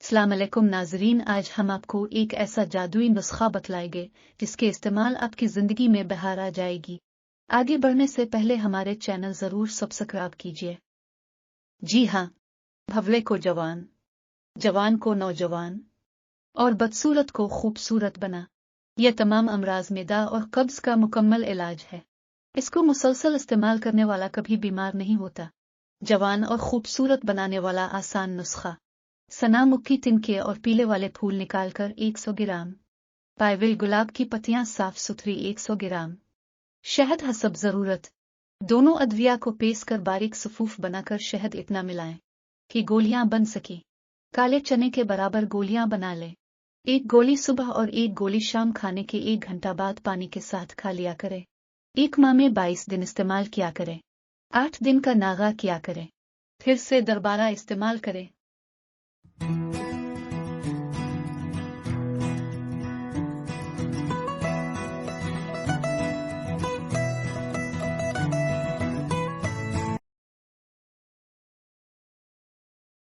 अस्सलाम वालेकुम नाजरीन, आज हम आपको एक ऐसा जादुई नुस्खा बतलाएंगे जिसके इस्तेमाल आपकी ज़िंदगी में बहार आ जाएगी। आगे बढ़ने से पहले हमारे चैनल ज़रूर सब्सक्राइब कीजिए। जी हाँ, भवले को जवान, जवान को नौजवान और बदसूरत को खूबसूरत बना। यह तमाम अमराज मैदा और कब्ज़ का मुकम्मल इलाज है। इसको मुसलसल इस्तेमाल करने वाला कभी बीमार नहीं होता। जवान और खूबसूरत बनाने वाला आसान नुस्खा। सनामुखी तिनके और पीले वाले फूल निकालकर 100 ग्राम, पायविल गुलाब की पत्तियां साफ सुथरी 100 ग्राम, शहद हसब जरूरत। दोनों अद्विया को पीस कर बारीक सफूफ बनाकर शहद इतना मिलाएं कि गोलियां बन सके। काले चने के बराबर गोलियां बना लें। एक गोली सुबह और एक गोली शाम खाने के 1 घंटा बाद पानी के साथ खा लिया करें। एक माह में 22 दिन इस्तेमाल किया करें। 8 दिन का नागा किया करें, फिर से दोबारा इस्तेमाल करें।